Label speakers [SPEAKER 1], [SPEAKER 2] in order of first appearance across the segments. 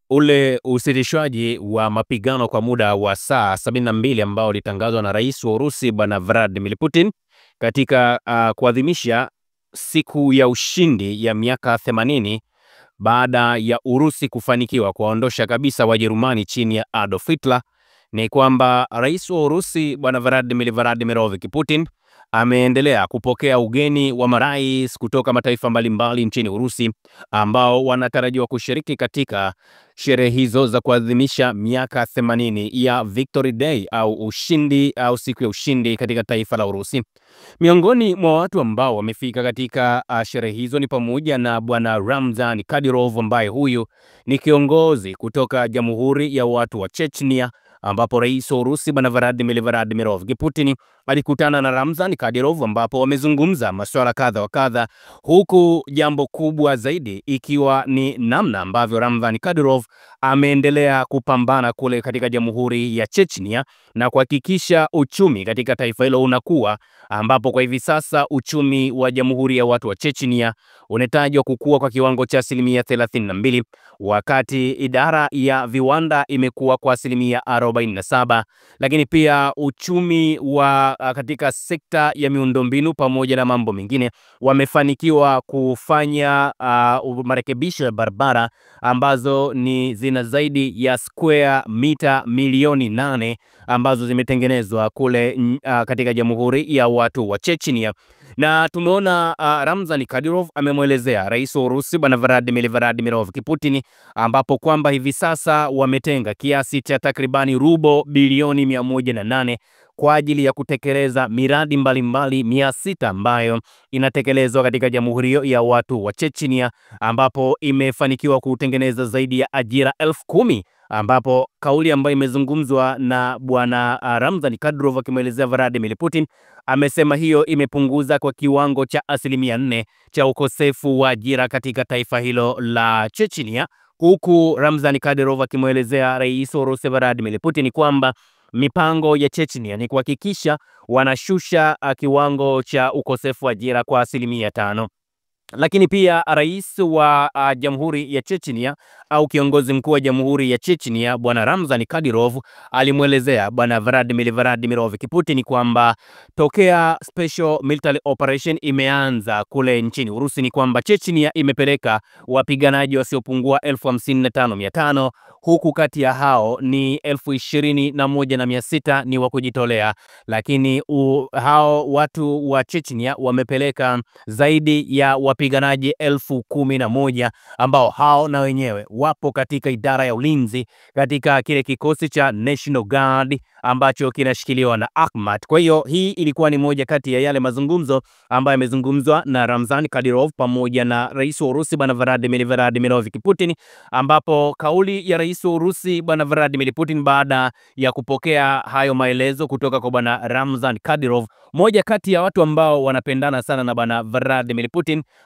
[SPEAKER 1] Ule usitishwaji wa mapigano kwa muda wa saa 72 ambao ulitangazwa na Rais wa Urusi Bwana Vladimir Putin katika kuadhimisha siku ya ushindi ya miaka 80 baada ya Urusi kufanikiwa kuwaondosha kabisa Wajerumani chini ya Adolf Hitler, ni kwamba Rais wa Urusi Bwana Vladimirovich Putin ameendelea kupokea ugeni wa marais kutoka mataifa mbalimbali nchini Urusi ambao wanatarajiwa kushiriki katika sherehe hizo za kuadhimisha miaka 80 ya Victory Day au ushindi au siku ya ushindi katika taifa la Urusi. Miongoni mwa watu ambao wamefika katika sherehe hizo ni pamoja na Bwana Ramzan Kadyrov, ambaye huyu ni kiongozi kutoka Jamhuri ya Watu wa Chechnya, ambapo Rais wa Urusi Bwana Vladimirovich Putin alikutana na Ramzan Kadyrov, ambapo wamezungumza masuala kadha wa kadha, huku jambo kubwa zaidi ikiwa ni namna ambavyo Ramzan Kadyrov ameendelea kupambana kule katika Jamhuri ya Chechnya na kuhakikisha uchumi katika taifa hilo unakuwa, ambapo kwa hivi sasa uchumi wa Jamhuri ya Watu wa Chechnya unatajwa kukua kwa kiwango cha 32%, wakati idara ya viwanda imekuwa kwa 47%, lakini pia uchumi wa katika sekta ya miundombinu pamoja na mambo mengine wamefanikiwa kufanya marekebisho ya barabara ambazo ni zina zaidi ya square mita milioni 8 ambazo zimetengenezwa kule katika Jamhuri ya Watu wa Chechnya. Na tumeona Ramzan Kadyrov amemwelezea Rais wa Urusi Bwana Vladimirovich Putin, ambapo kwamba hivi sasa wametenga kiasi cha takribani rubo bilioni 108 kwa ajili ya kutekeleza miradi mbalimbali 600 ambayo inatekelezwa katika Jamhuri ya Watu wa Chechnya, ambapo imefanikiwa kutengeneza zaidi ya ajira 10,000, ambapo kauli ambayo imezungumzwa na Bwana Ramzan Kadyrov akimwelezea Vladimir Putin, amesema hiyo imepunguza kwa kiwango cha 4% cha ukosefu wa ajira katika taifa hilo la Chechnya, huku Ramzan Kadyrov akimwelezea Rais wa Urusi Vladimir Putin kwamba mipango ya Chechnya ni kuhakikisha wanashusha kiwango cha ukosefu wa ajira kwa 5%. Lakini pia rais wa Jamhuri ya Chechnya au kiongozi mkuu wa Jamhuri ya Chechnya Bwana Ramzan Kadyrov alimwelezea Bwana Vladimirovich Putin kwamba tokea special military operation imeanza kule nchini Urusi ni kwamba Chechnya imepeleka wapiganaji wasiopungua 55,500, huku kati ya hao ni 21,600 ni wa kujitolea, lakini hao watu wa Chechnya wamepeleka zaidi ya wapiganaji 11,000 ambao hao na wenyewe wapo katika idara ya ulinzi katika kile kikosi cha National Guard ambacho kinashikiliwa na Akhmat. Kwa hiyo hii ilikuwa ni moja kati ya yale mazungumzo ambayo yamezungumzwa na Ramzan Kadyrov pamoja na Rais wa Urusi Bwana Vladimirovich Putin, ambapo kauli ya Rais wa Urusi Bwana Vladimir Putin baada ya kupokea hayo maelezo kutoka kwa Bwana Ramzan Kadyrov, moja kati ya watu ambao wanapendana sana na Bwana Vladimir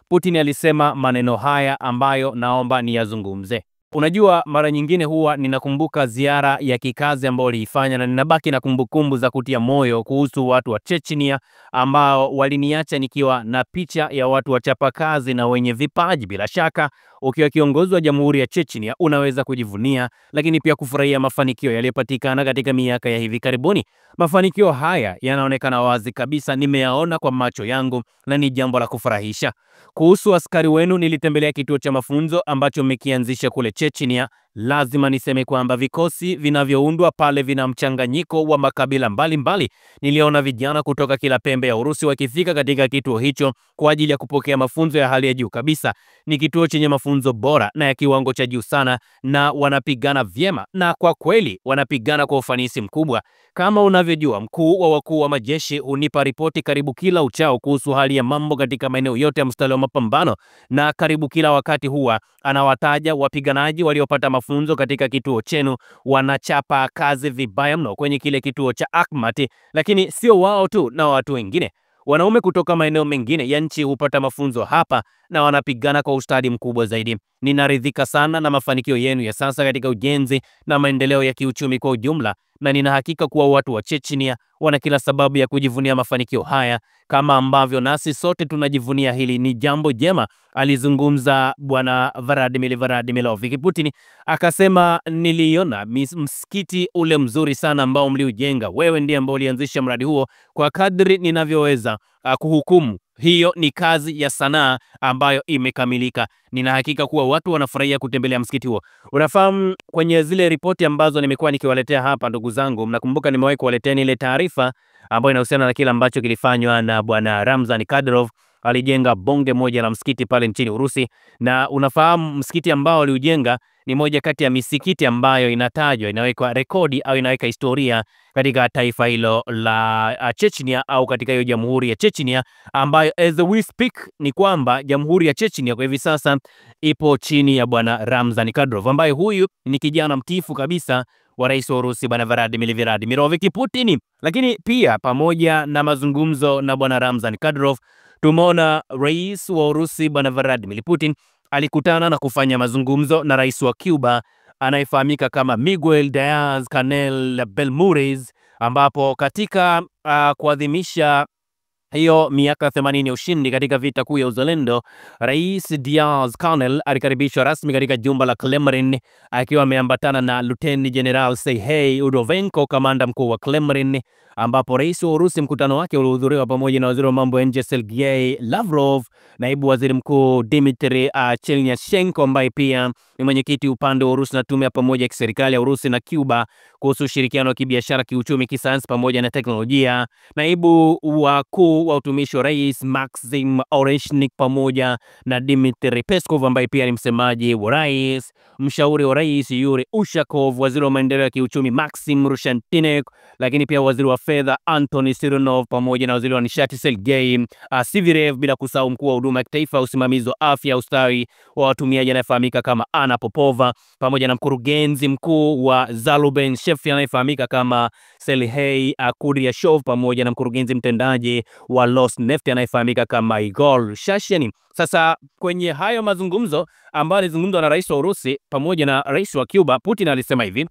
[SPEAKER 1] Putin alisema maneno haya ambayo naomba niyazungumze. Unajua, mara nyingine huwa ninakumbuka ziara ya kikazi ambayo aliifanya na ninabaki na kumbukumbu za kutia moyo kuhusu watu wa Chechnya ambao waliniacha nikiwa na picha ya watu wachapakazi na wenye vipaji. Bila shaka ukiwa kiongozi wa Jamhuri ya Chechnya unaweza kujivunia, lakini pia kufurahia mafanikio yaliyopatikana katika miaka ya hivi karibuni. Mafanikio haya yanaonekana wazi kabisa, nimeyaona kwa macho yangu na ni jambo la kufurahisha. Kuhusu askari wenu, nilitembelea kituo cha mafunzo ambacho mmekianzisha kule Chechnya. Lazima niseme kwamba vikosi vinavyoundwa pale vina mchanganyiko wa makabila mbalimbali. Niliona vijana kutoka kila pembe ya Urusi wakifika katika kituo hicho kwa ajili ya kupokea mafunzo ya hali ya juu kabisa. Ni kituo chenye mafunzo bora na ya kiwango cha juu sana, na wanapigana vyema, na kwa kweli wanapigana kwa ufanisi mkubwa. Kama unavyojua, mkuu wa wakuu wa majeshi hunipa ripoti karibu kila uchao kuhusu hali ya mambo katika maeneo yote ya mstari wa mapambano, na karibu kila wakati huwa anawataja wapiganaji waliopata mafunzo katika kituo chenu. Wanachapa kazi vibaya mno kwenye kile kituo cha Akhmat, lakini sio wao tu, na watu wengine wanaume kutoka maeneo mengine ya nchi hupata mafunzo hapa, na wanapigana kwa ustadi mkubwa zaidi. Ninaridhika sana na mafanikio yenu ya sasa katika ujenzi na maendeleo ya kiuchumi kwa ujumla, na nina hakika kuwa watu wa Chechnya wana kila sababu ya kujivunia mafanikio haya kama ambavyo nasi sote tunajivunia. Hili ni jambo jema, alizungumza Bwana Vladimir Vladimirovich Putin. Akasema, niliona msikiti ule mzuri sana ambao mliujenga. Wewe ndiye ambao ulianzisha mradi huo. Kwa kadri ninavyoweza kuhukumu, hiyo ni kazi ya sanaa ambayo imekamilika. Nina hakika kuwa watu wanafurahia kutembelea msikiti huo. Unafahamu, kwenye zile ripoti ambazo nimekuwa nikiwaletea hapa, ndugu zangu, mnakumbuka nimewahi kuwaletea ile taarifa ambayo inahusiana na kile ambacho kilifanywa na Bwana Ramzan Kadyrov. Alijenga bonge moja la msikiti pale nchini Urusi, na unafahamu msikiti ambao aliujenga ni moja kati ya misikiti ambayo inatajwa, inaweka rekodi au inaweka historia katika taifa hilo la Chechnya, au katika hiyo jamhuri ya Chechnya ambayo as we speak ni kwamba jamhuri ya Chechnya kwa hivi sasa ipo chini ya Bwana Ramzan Kadyrov, ambaye huyu ni kijana mtifu kabisa wa rais wa Urusi Bwana Vladimir Vladimirovich Putin. Lakini pia pamoja na mazungumzo na Bwana Ramzan Kadyrov, tumeona rais wa Urusi Bwana Vladimir Putin alikutana na kufanya mazungumzo na rais wa Cuba anayefahamika kama Miguel Diaz-Canel Belmúdez, ambapo katika kuadhimisha hiyo miaka 80 ya ushindi katika vita kuu ya uzalendo, Rais Diaz-Canel alikaribishwa rasmi katika jumba la Kremlin akiwa ameambatana na Luteni General Sergei Udrovenko, kamanda mkuu wa Kremlin, ambapo rais wa Urusi mkutano wake ulihudhuriwa pamoja na waziri wa mambo ya nje Sergei Lavrov, naibu waziri mkuu Dmitry Chernyshenko ambaye pia ni mwenyekiti upande wa Urusi na tume ya pamoja ya kiserikali ya Urusi na Cuba kuhusu ushirikiano wa kibiashara, kiuchumi, kisayansi pamoja na teknolojia, naibu wakuu wa utumishi wa rais Maxim Oreshnik pamoja na Dmitry Peskov ambaye pia ni msemaji wa rais, mshauri wa rais Yuri Ushakov, waziri wa maendeleo ya kiuchumi Maxim Rushantinek, lakini pia waziri wa fedha Anthony Sironov pamoja na waziri wa nishati Sergei Sivirev, bila kusahau mkuu wa huduma ya kitaifa usimamizi wa afya ustawi wa watumiaji anayefahamika kama Anna Popova, pamoja na mkurugenzi mkuu wa Zalubenshef anayefahamika kama Sergei Kudryashov, pamoja na mkurugenzi mtendaji wa Rosneft anayefahamika kama Igor Shasheni. Sasa kwenye hayo mazungumzo ambayo alizungumzwa na rais wa Urusi pamoja na rais wa Cuba, Putin alisema hivi: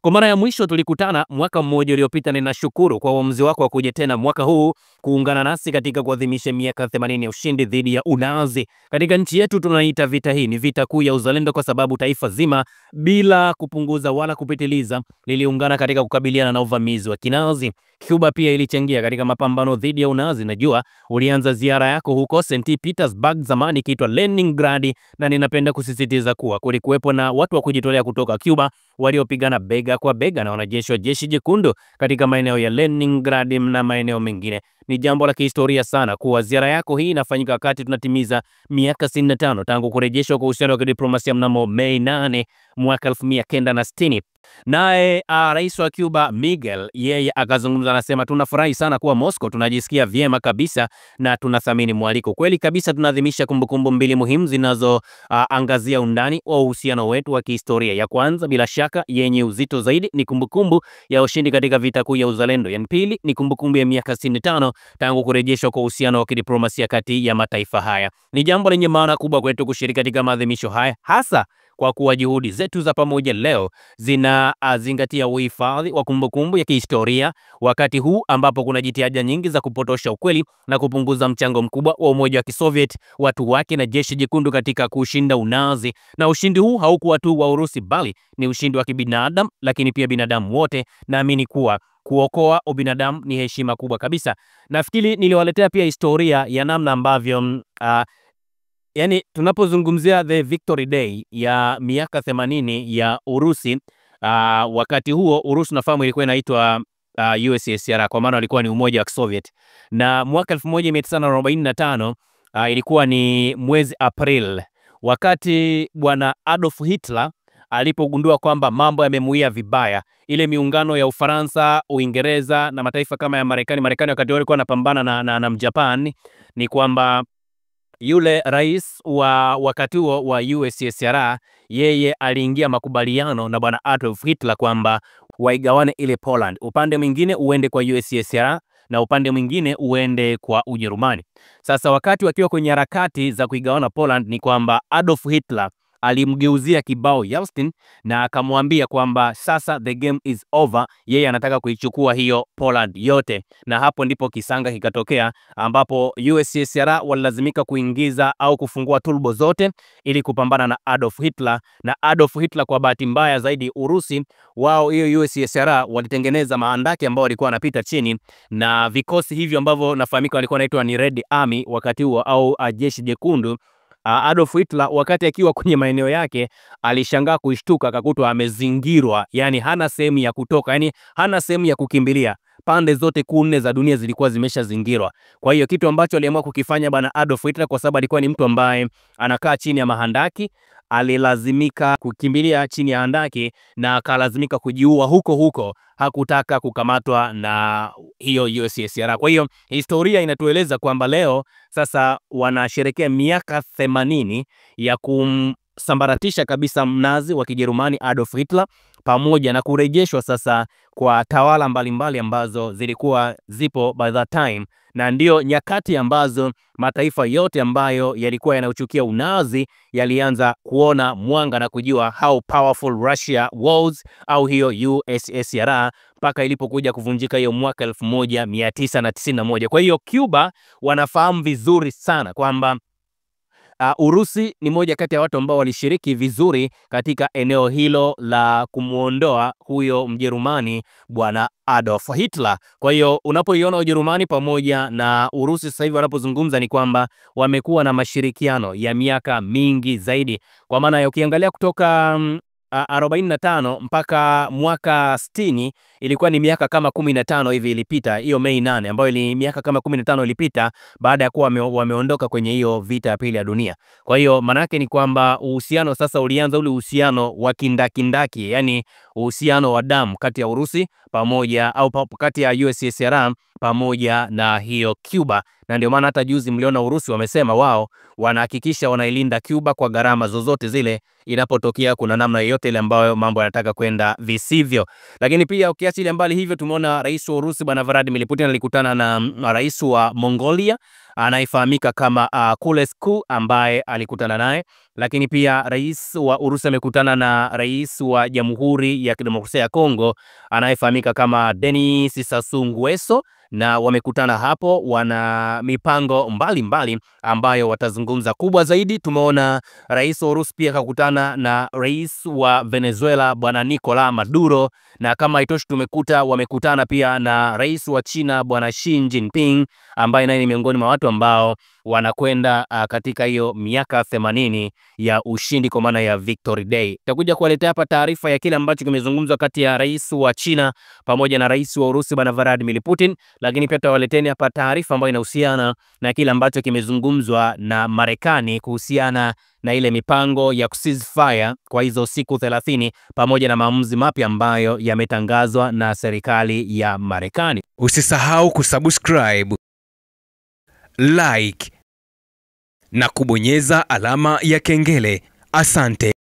[SPEAKER 1] kwa mara ya mwisho tulikutana mwaka mmoja uliopita. Ninashukuru kwa uamuzi wako wa kuja tena mwaka huu kuungana nasi katika kuadhimisha miaka 80 ya ushindi dhidi ya Unazi. Katika nchi yetu tunaita vita hii ni vita kuu ya uzalendo, kwa sababu taifa zima bila kupunguza wala kupitiliza liliungana katika kukabiliana na uvamizi wa Kinazi. Cuba pia ilichangia katika mapambano dhidi ya Unazi. Najua ulianza ziara yako huko St. Petersburg, zamani ikiitwa Leningrad, na ninapenda kusisitiza kuwa kulikuwepo na watu wa kujitolea kutoka Cuba waliopigana bega kwa bega na wanajeshi wa jeshi jekundu katika maeneo ya Leningrad na maeneo mengine. Ni jambo la kihistoria sana kuwa ziara yako hii inafanyika wakati tunatimiza miaka 65 tangu kurejeshwa kwa uhusiano wa kidiplomasia mnamo Mei 8 mwaka 1960. Naye rais wa Cuba Miguel, yeye akazungumza, anasema tunafurahi sana kuwa Moscow, tunajisikia vyema kabisa na tunathamini mwaliko. Kweli kabisa, tunaadhimisha kumbukumbu mbili muhimu zinazoangazia undani wa uhusiano wetu wa kihistoria. Ya kwanza bila shaka yenye uzito zaidi ni kumbukumbu ya ushindi katika vita kuu ya uzalendo. Ya pili ni kumbukumbu ya miaka 65 tangu kurejeshwa kwa uhusiano wa kidiplomasia kati ya mataifa haya. Ni jambo lenye maana kubwa kwetu kushiriki katika maadhimisho haya, hasa kwa kuwa juhudi zetu za pamoja leo zinazingatia uhifadhi wa kumbukumbu ya kihistoria wakati huu ambapo kuna jitihada nyingi za kupotosha ukweli na kupunguza mchango mkubwa wa Umoja wa Kisoviet, watu wake na jeshi jekundu katika kushinda Unazi. Na ushindi huu haukuwa tu wa Urusi bali ni ushindi wa kibinadamu, lakini pia binadamu wote. Naamini kuwa kuokoa ubinadamu ni heshima kubwa kabisa. Nafikiri niliwaletea pia historia ya namna ambavyo yani tunapozungumzia the Victory Day ya miaka 80 ya Urusi, wakati huo Urusi nafahamu ilikuwa inaitwa USSR, kwa maana ilikuwa ni Umoja wa Soviet, na mwaka 1945 ilikuwa ni mwezi April, wakati bwana Adolf Hitler alipogundua kwamba mambo yamemuia vibaya, ile miungano ya Ufaransa, Uingereza na mataifa kama ya Marekani wakati walikuwa wanapambana na Japan, ni kwamba yule rais wa wakati huo wa USSR yeye aliingia makubaliano na bwana Adolf Hitler kwamba waigawane ile Poland, upande mwingine uende kwa USSR na upande mwingine uende kwa Ujerumani. Sasa wakati wakiwa kwenye harakati za kuigawana Poland, ni kwamba Adolf Hitler alimgeuzia kibao Yeltsin na akamwambia kwamba sasa the game is over, yeye anataka kuichukua hiyo Poland yote. Na hapo ndipo kisanga kikatokea, ambapo USSR walilazimika kuingiza au kufungua turbo zote ili kupambana na Adolf Hitler. Na Adolf Hitler, kwa bahati mbaya zaidi, Urusi wao, hiyo USSR walitengeneza mahandaki ambao walikuwa wanapita chini, na vikosi hivyo ambavyo nafahamika walikuwa wanaitwa ni Red Army wakati huo, au jeshi jekundu. Adolf Hitler wakati akiwa kwenye maeneo yake alishangaa kushtuka, akakutwa amezingirwa, yani hana sehemu ya kutoka, yani hana sehemu ya kukimbilia. Pande zote 4 za dunia zilikuwa zimeshazingirwa. Kwa hiyo kitu ambacho aliamua kukifanya bana Adolf Hitler, kwa sababu alikuwa ni mtu ambaye anakaa chini ya mahandaki, alilazimika kukimbilia chini ya handaki na akalazimika kujiua huko huko, hakutaka kukamatwa na hiyo USSR. Kwa hiyo historia inatueleza kwamba leo sasa wanasherekea miaka 80 ya kumsambaratisha kabisa mnazi wa Kijerumani Adolf Hitler, pamoja na kurejeshwa sasa kwa tawala mbalimbali ambazo zilikuwa zipo by that time. Na ndio nyakati ambazo mataifa yote ambayo yalikuwa yanauchukia unazi yalianza kuona mwanga na kujua how powerful Russia was, au hiyo USSR, mpaka ilipokuja kuvunjika hiyo mwaka 1991. Kwa hiyo Cuba wanafahamu vizuri sana kwamba Urusi ni moja kati ya watu ambao walishiriki vizuri katika eneo hilo la kumuondoa huyo Mjerumani bwana Adolf Hitler. Kwa hiyo unapoiona Ujerumani pamoja na Urusi sasa hivi wanapozungumza, ni kwamba wamekuwa na mashirikiano ya miaka mingi zaidi, kwa maana ya ukiangalia kutoka 45 mpaka mwaka 60 ilikuwa ni miaka kama 15 hivi ilipita, hiyo Mei 8 ambayo ni miaka kama 15 ilipita baada ya kuwa wameondoka kwenye hiyo vita ya pili ya dunia. Kwa hiyo manake ni kwamba uhusiano sasa ulianza, ule uhusiano wa kindakindaki, yani uhusiano wa damu kati ya Urusi pamoja au kati ya USSR pamoja na hiyo Cuba. Na ndio maana hata juzi mliona Urusi wamesema wao wanahakikisha wanailinda Cuba kwa gharama zozote zile inapotokea kuna namna yoyote ile ambayo mambo yanataka kwenda visivyo. Lakini pia ukiacha ile mbali hivyo, tumeona rais wa Urusi bwana Vladimir Putin alikutana na rais wa Mongolia anayefahamika kama Kulescu, ambaye alikutana naye. Lakini pia rais wa Urusi amekutana na rais wa Jamhuri ya Kidemokrasia ya Kongo anayefahamika kama Denis Sassou Nguesso, na wamekutana hapo, wana mipango mbalimbali ambayo watazungumza. Kubwa zaidi, tumeona rais wa Urusi pia kakutana na rais wa Venezuela bwana Nicolas Maduro, na kama itoshi wamekutana pia na rais wa China bwana Xi Jinping, ambaye naye ni miongoni mwa watu ambao wanakwenda katika hiyo miaka 80 ya ushindi, kwa maana ya Victory Day. Tutakuja kuwaletea hapa taarifa ya kile ambacho kimezungumzwa kati ya rais wa China pamoja na rais wa Urusi bwana Vladimir Putin, lakini pia tutawaleteni hapa taarifa ambayo inahusiana na kile ambacho kimezungumzwa na Marekani kuhusiana na ile mipango ya ceasefire kwa hizo siku 30 pamoja na maamuzi mapya ambayo yametangazwa na serikali ya Marekani.
[SPEAKER 2] Usisahau kusubscribe, like na kubonyeza alama ya kengele. Asante.